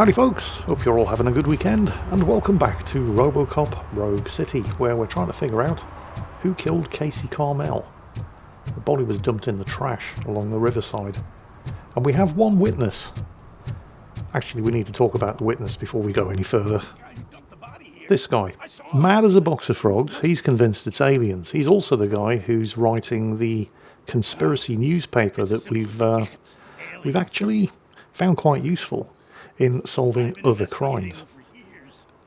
Howdy folks, hope you're all having a good weekend, and welcome back to Robocop Rogue City, where we're trying to figure out who killed Casey Carmel. The body was dumped in the trash along the riverside, and we have one witness. Actually, we need to talk about the witness before we go any further. This guy, mad as a box of frogs, he's convinced it's aliens. He's also the guy who's writing the conspiracy newspaper that we've actually found quite useful in solving other crimes.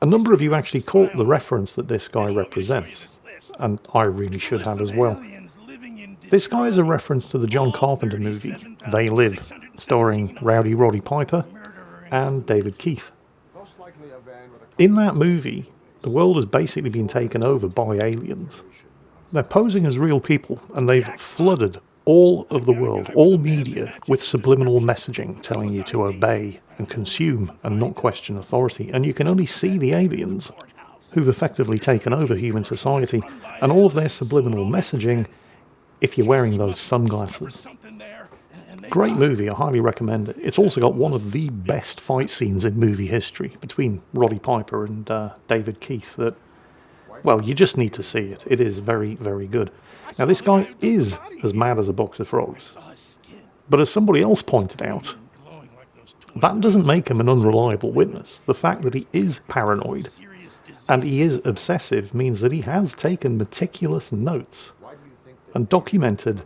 A number of you actually caught the reference that this guy represents, and I really should have as well. This guy is a reference to the John Carpenter movie, They Live, starring Rowdy Roddy Piper and David Keith. In that movie, the world has basically been taken over by aliens. They're posing as real people, and they've flooded all of the world, all media, with subliminal messaging telling you to obey and consume and not question authority. And you can only see the aliens who've effectively taken over human society and all of their subliminal messaging if you're wearing those sunglasses. Great movie, I highly recommend it. It's also got one of the best fight scenes in movie history between Roddy Piper and David Keith that, well, you just need to see it. It is very, very good. Now, this guy is as mad as a box of frogs. But as somebody else pointed out, that doesn't make him an unreliable witness. The fact that he is paranoid and he is obsessive means that he has taken meticulous notes and documented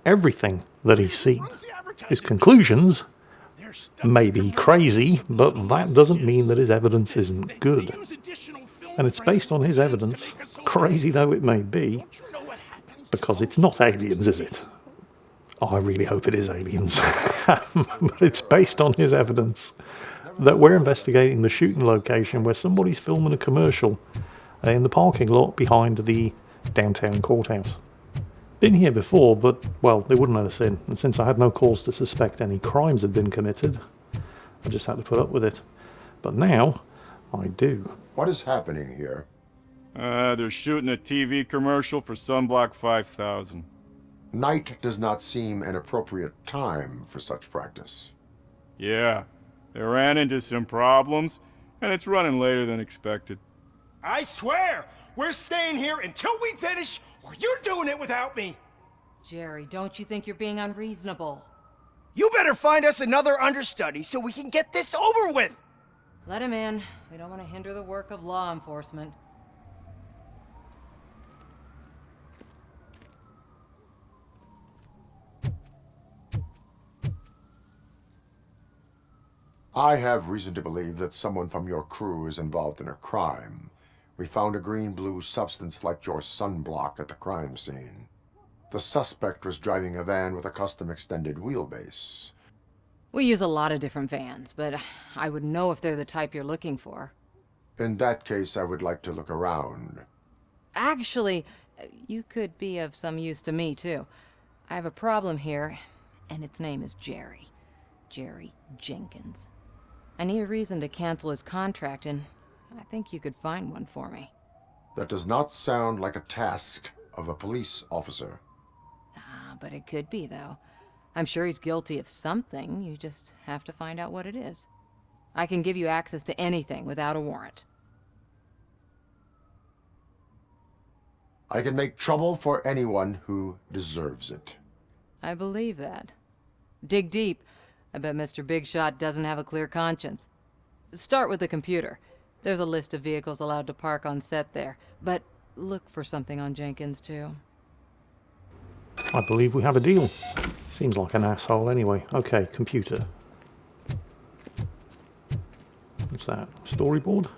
everything that he's seen. His conclusions may be crazy, but that doesn't mean that his evidence isn't good. And it's based on his evidence, crazy though it may be, because it's not aliens, is it? Oh, I really hope it is aliens. But it's based on his evidence that we're investigating the shooting location where somebody's filming a commercial in the parking lot behind the downtown courthouse. Been here before, but, well, they wouldn't let us in. And since I had no cause to suspect any crimes had been committed, I just had to put up with it. But now, I do. What is happening here? They're shooting a TV commercial for Sunblock 5000. Night does not seem an appropriate time for such practice. Yeah, they ran into some problems, and it's running later than expected. I swear, we're staying here until we finish, or you're doing it without me. Jerry, don't you think you're being unreasonable? You better find us another understudy so we can get this over with. Let him in. We don't want to hinder the work of law enforcement. I have reason to believe that someone from your crew is involved in a crime. We found a green-blue substance like your sunblock at the crime scene. The suspect was driving a van with a custom extended wheelbase. We use a lot of different vans, but I wouldn't know if they're the type you're looking for. In that case, I would like to look around. Actually, you could be of some use to me, too. I have a problem here, and its name is Jerry. Jerry Jenkins. I need a reason to cancel his contract, and I think you could find one for me. That does not sound like a task of a police officer. But it could be, though. I'm sure he's guilty of something. You just have to find out what it is. I can give you access to anything without a warrant. I can make trouble for anyone who deserves it. I believe that. Dig deep. I bet Mr. Big Shot doesn't have a clear conscience. Start with the computer. There's a list of vehicles allowed to park on set there. But look for something on Jenkins, too. I believe we have a deal. Seems like an asshole anyway. Okay, computer. What's that? Storyboard?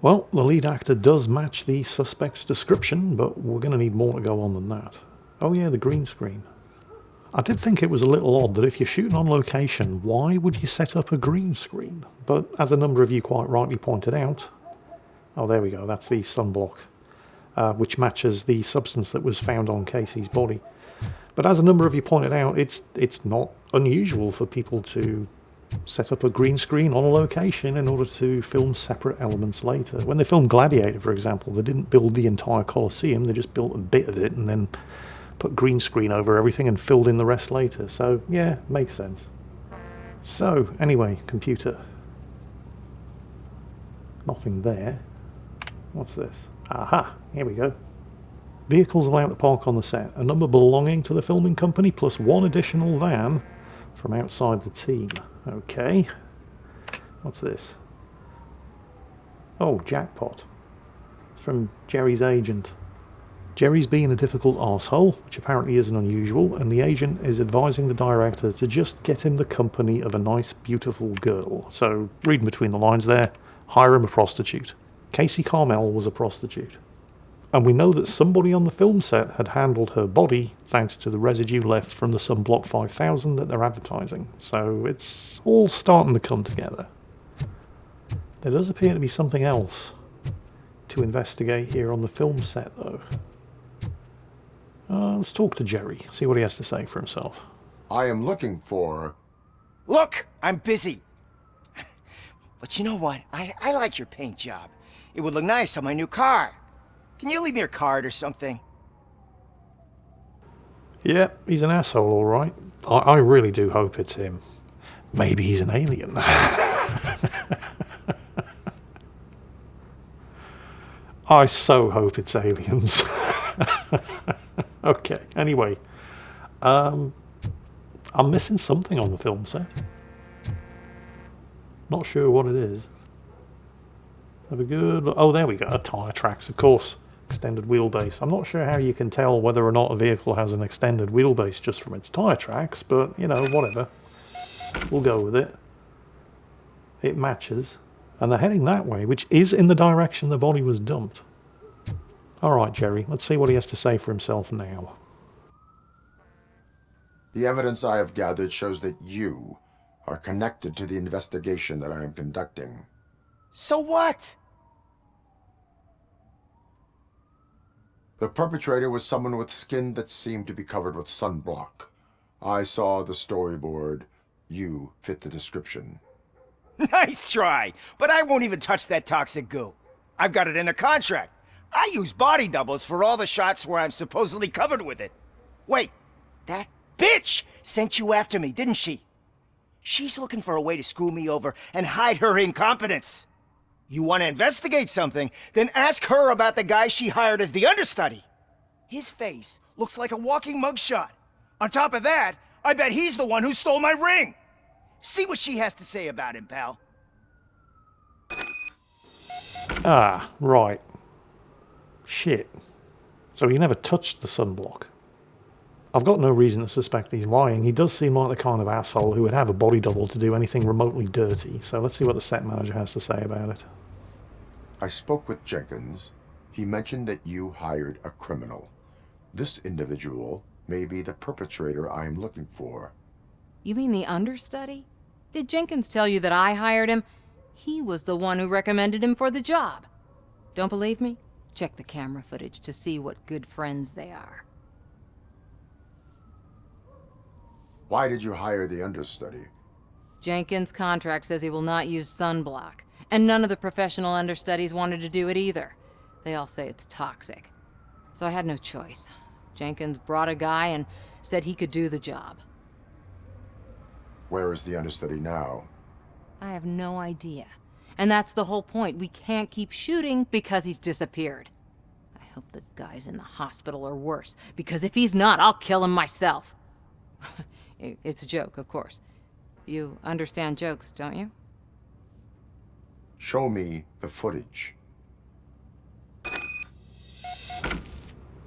Well, the lead actor does match the suspect's description, but we're going to need more to go on than that. Oh yeah, the green screen. I did think it was a little odd that if you're shooting on location, why would you set up a green screen? But as a number of you quite rightly pointed out, oh there we go, that's the sunblock, which matches the substance that was found on Casey's body. But as a number of you pointed out, it's not unusual for people to set up a green screen on a location in order to film separate elements later. When they filmed Gladiator, for example, they didn't build the entire Colosseum, they just built a bit of it and then put green screen over everything and filled in the rest later. So, yeah, makes sense. So, anyway, computer. Nothing there. What's this? Aha, here we go. Vehicles allowed to park on the set. A number belonging to the filming company plus one additional van from outside the team. Okay. What's this? Oh, jackpot. It's from Jerry's agent. Jerry's being a difficult arsehole, which apparently isn't unusual, and the agent is advising the director to just get him the company of a nice, beautiful girl. So, reading between the lines there, hire him a prostitute. Casey Carmel was a prostitute. And we know that somebody on the film set had handled her body thanks to the residue left from the Sunblock 5000 that they're advertising. So it's all starting to come together. There does appear to be something else to investigate here on the film set, though. Let's talk to Jerry, see what he has to say for himself. I am looking for... Look, I'm busy. But you know what? I like your paint job. It would look nice on my new car. Can you leave me your card or something? Yeah, he's an asshole, all right. I really do hope it's him. Maybe he's an alien. I so hope it's aliens. Okay, anyway. I'm missing something on the film set. Not sure what it is. Have a good look. Oh, there we go. Tyre tracks, of course. Extended wheelbase. I'm not sure how you can tell whether or not a vehicle has an extended wheelbase just from its tyre tracks, but, you know, whatever. We'll go with it. It matches. And they're heading that way, which is in the direction the body was dumped. Alright, Jerry, let's see what he has to say for himself now. The evidence I have gathered shows that you are connected to the investigation that I am conducting. So what? The perpetrator was someone with skin that seemed to be covered with sunblock. I saw the storyboard. You fit the description. Nice try, but I won't even touch that toxic goo. I've got it in the contract. I use body doubles for all the shots where I'm supposedly covered with it. Wait, that bitch sent you after me, didn't she? She's looking for a way to screw me over and hide her incompetence. You want to investigate something, then ask her about the guy she hired as the understudy. His face looks like a walking mugshot. On top of that, I bet he's the one who stole my ring. See what she has to say about him, pal. Ah, right. Shit. So he never touched the sunblock. I've got no reason to suspect he's lying. He does seem like the kind of asshole who would have a body double to do anything remotely dirty. So let's see what the set manager has to say about it. I spoke with Jenkins. He mentioned that you hired a criminal. This individual may be the perpetrator I am looking for. You mean the understudy? Did Jenkins tell you that I hired him? He was the one who recommended him for the job. Don't believe me? Check the camera footage to see what good friends they are. Why did you hire the understudy? Jenkins' contract says he will not use sunblock, and none of the professional understudies wanted to do it either. They all say it's toxic. So I had no choice. Jenkins brought a guy and said he could do the job. Where is the understudy now? I have no idea. And that's the whole point. We can't keep shooting because he's disappeared. I hope the guy's in the hospital or worse, because if he's not, I'll kill him myself. It's a joke, of course. You understand jokes, don't you? Show me the footage.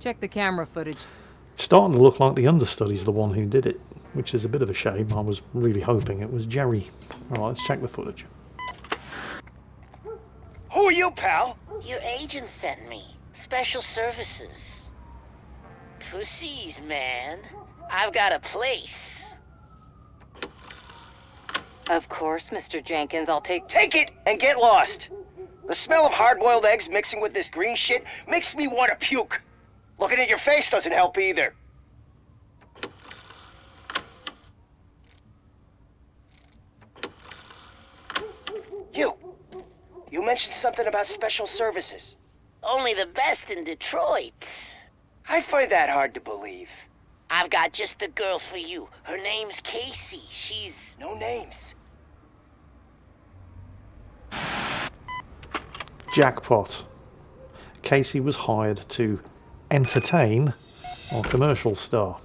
Check the camera footage. It's starting to look like the understudy's the one who did it, which is a bit of a shame. I was really hoping it was Jerry. Alright, let's check the footage. Who are you, pal? Your agent sent me. Special services. Pussies, man. I've got a place. Of course, Mr. Jenkins, I'll take... Take it and get lost. The smell of hard-boiled eggs mixing with this green shit makes me want to puke. Looking at your face doesn't help either. You mentioned something about special services. Only the best in Detroit. I find that hard to believe. I've got just the girl for you. Her name's Casey. She's... No names. Jackpot. Casey was hired to entertain our commercial star.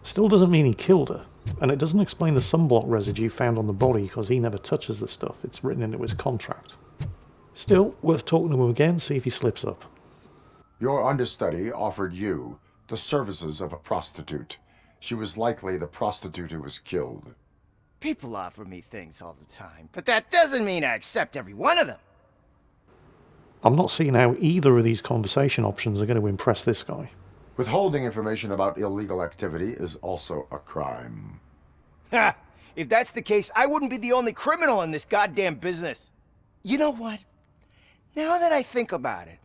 Still doesn't mean he killed her, and it doesn't explain the sunblock residue found on the body because he never touches the stuff. It's written into his contract. Still, worth talking to him again, see if he slips up. Your understudy offered you the services of a prostitute. She was likely the prostitute who was killed. People offer me things all the time, but that doesn't mean I accept every one of them. I'm not seeing how either of these conversation options are going to impress this guy. Withholding information about illegal activity is also a crime. Ha! If that's the case, I wouldn't be the only criminal in this goddamn business. You know what? Now that I think about it,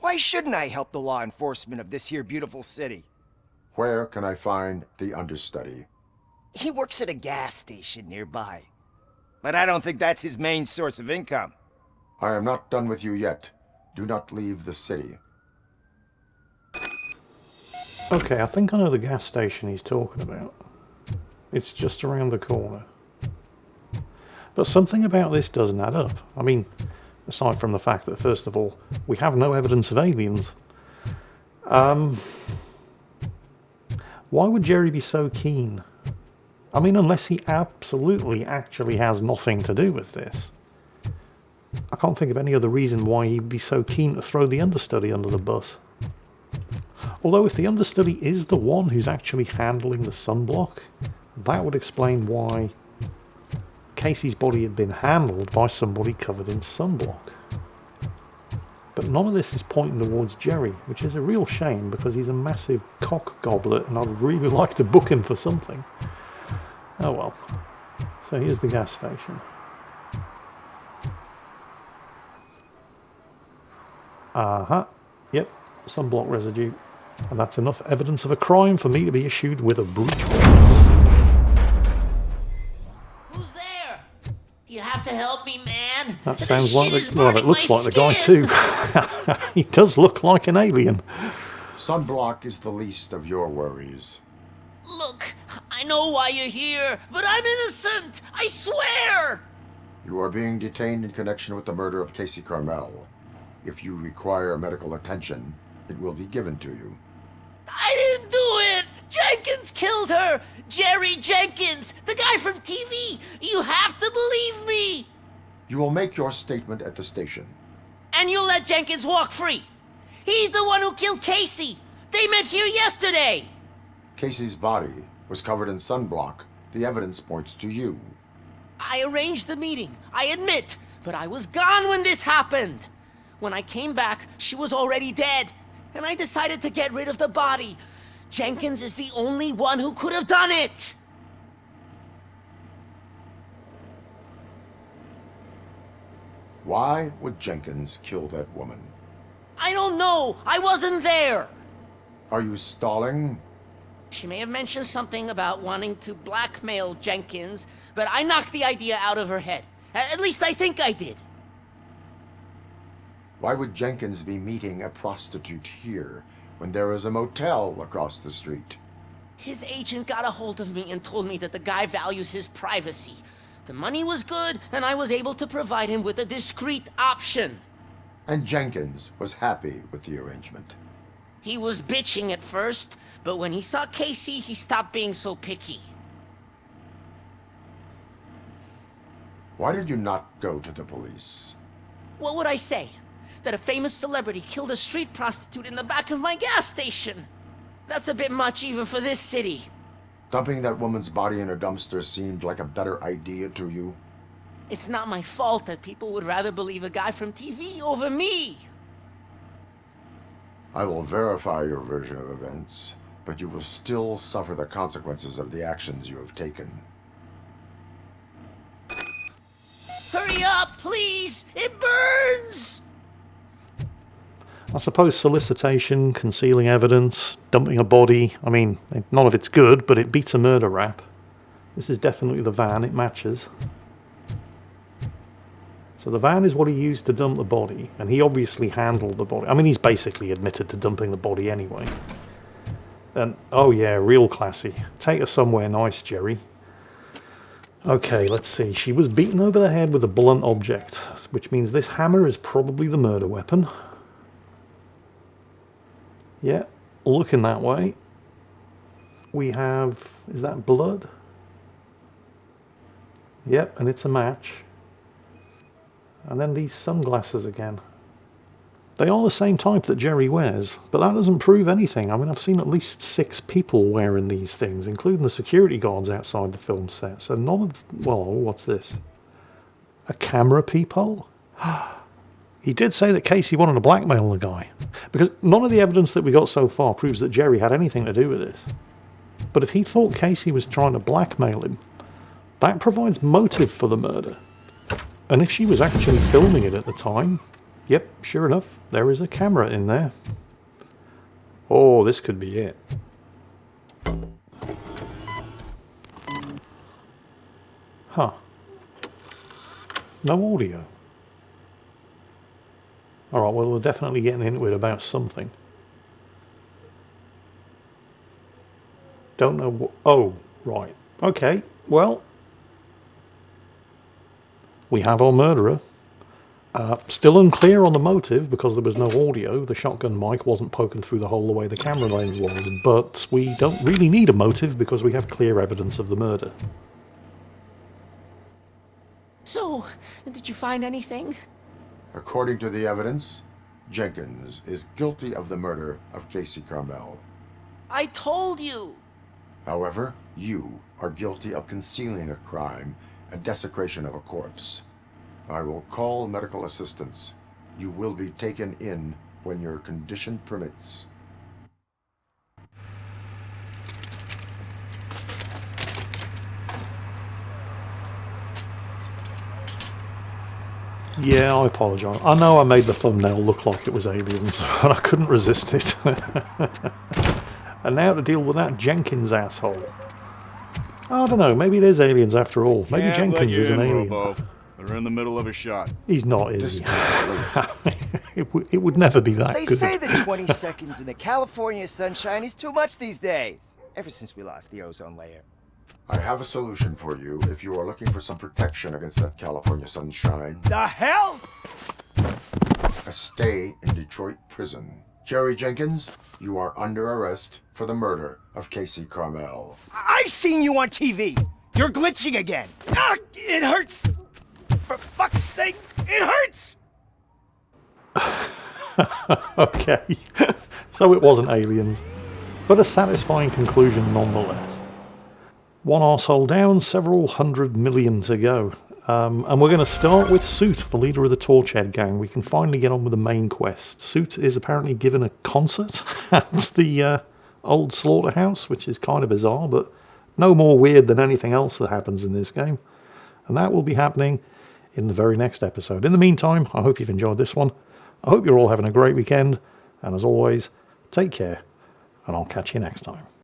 why shouldn't I help the law enforcement of this here beautiful city? Where can I find the understudy? He works at a gas station nearby. But I don't think that's his main source of income. I am not done with you yet. Do not leave the city. Okay, I think I know the gas station he's talking about. It's just around the corner. But something about this doesn't add up. I mean, aside from the fact that, first of all, we have no evidence of aliens. Why would Jerry be so keen? I mean, unless he absolutely actually has nothing to do with this. I can't think of any other reason why he'd be so keen to throw the understudy under the bus. Although if the understudy is the one who's actually handling the sunblock, that would explain why Casey's body had been handled by somebody covered in sunblock. But none of this is pointing towards Jerry, which is a real shame because he's a massive cock goblet and I'd really like to book him for something. Oh well. So here's the gas station. Yep, sunblock residue. And that's enough evidence of a crime for me to be issued with a breach warrant. Who's there? You have to help me, man. That The sounds like shit is well, it burning looks my like the guy skin. too. He does look like an alien. Sunblock is the least of your worries. Look, I know why you're here, but I'm innocent. I swear. You are being detained in connection with the murder of Casey Carmel. If you require medical attention, it will be given to you. I didn't do it. Jenkins killed her. Jerry Jenkins, the guy from TV. You have to believe me. You will make your statement at the station. And you'll let Jenkins walk free. He's the one who killed Casey. They met here yesterday. Casey's body was covered in sunblock. The evidence points to you. I arranged the meeting, I admit, but I was gone when this happened. When I came back, she was already dead, and I decided to get rid of the body. Jenkins is the only one who could have done it. Why would Jenkins kill that woman? I don't know. I wasn't there. Are you stalling? She may have mentioned something about wanting to blackmail Jenkins, but I knocked the idea out of her head. At least I think I did. Why would Jenkins be meeting a prostitute here when there is a motel across the street? His agent got a hold of me and told me that the guy values his privacy. The money was good, and I was able to provide him with a discreet option. And Jenkins was happy with the arrangement. He was bitching at first, but when he saw Casey, he stopped being so picky. Why did you not go to the police? What would I say? That a famous celebrity killed a street prostitute in the back of my gas station? That's a bit much even for this city. Dumping that woman's body in a dumpster seemed like a better idea to you? It's not my fault that people would rather believe a guy from TV over me. I will verify your version of events, but you will still suffer the consequences of the actions you have taken. Hurry up, please! It burns! I suppose solicitation, concealing evidence, dumping a body, I mean, none of it's good, but it beats a murder rap. This is definitely the van, it matches. So the van is what he used to dump the body, and he obviously handled the body. I mean, he's basically admitted to dumping the body anyway. And, oh yeah, real classy. Take her somewhere nice, Jerry. Okay, let's see. She was beaten over the head with a blunt object, which means this hammer is probably the murder weapon. Yeah, looking that way. We have... is that blood? Yep, and it's a match. And then these sunglasses again. They are the same type that Jerry wears, but that doesn't prove anything. I mean, I've seen at least 6 people wearing these things, including the security guards outside the film set. So none of... well, what's this? A camera peephole? He did say that Casey wanted to blackmail the guy, because none of the evidence that we got so far proves that Jerry had anything to do with this. But if he thought Casey was trying to blackmail him, that provides motive for the murder. And if she was actually filming it at the time, yep, sure enough, there is a camera in there. Oh, this could be it. Huh. No audio. Alright, well, we're definitely getting into it about something. Don't know what... oh, right. Okay, well... we have our murderer. Still unclear on the motive because there was no audio. The shotgun mic wasn't poking through the hole the way the camera lens was. But we don't really need a motive because we have clear evidence of the murder. So, did you find anything? According to the evidence, Jenkins is guilty of the murder of Casey Carmel. I told you! However, you are guilty of concealing a crime and desecration of a corpse. I will call medical assistance. You will be taken in when your condition permits. Yeah, I apologise. I know I made the thumbnail look like it was aliens, but I couldn't resist it. And now to deal with that Jenkins asshole. I don't know, maybe it is aliens after all. Maybe Can't let Jenkins you is an in, alien. Robo. They're in the middle of a shot. He's not, is This he? is It would never be that They good. say that 20 seconds in the California sunshine is too much these days. Ever since we lost the ozone layer. I have a solution for you if you are looking for some protection against that California sunshine. The hell? A stay in Detroit prison. Jerry Jenkins, you are under arrest for the murder of Casey Carmel. I seen you on TV. You're glitching again. Ah, it hurts. For fuck's sake, it hurts. Okay, so it wasn't aliens, but a satisfying conclusion nonetheless. One arsehole down, several 100 million to go. And we're going to start with Suit, the leader of the Torchhead gang. We can finally get on with the main quest. Suit is apparently given a concert at the old slaughterhouse, which is kind of bizarre, but no more weird than anything else that happens in this game. And that will be happening in the very next episode. In the meantime, I hope you've enjoyed this one. I hope you're all having a great weekend. And as always, take care, and I'll catch you next time.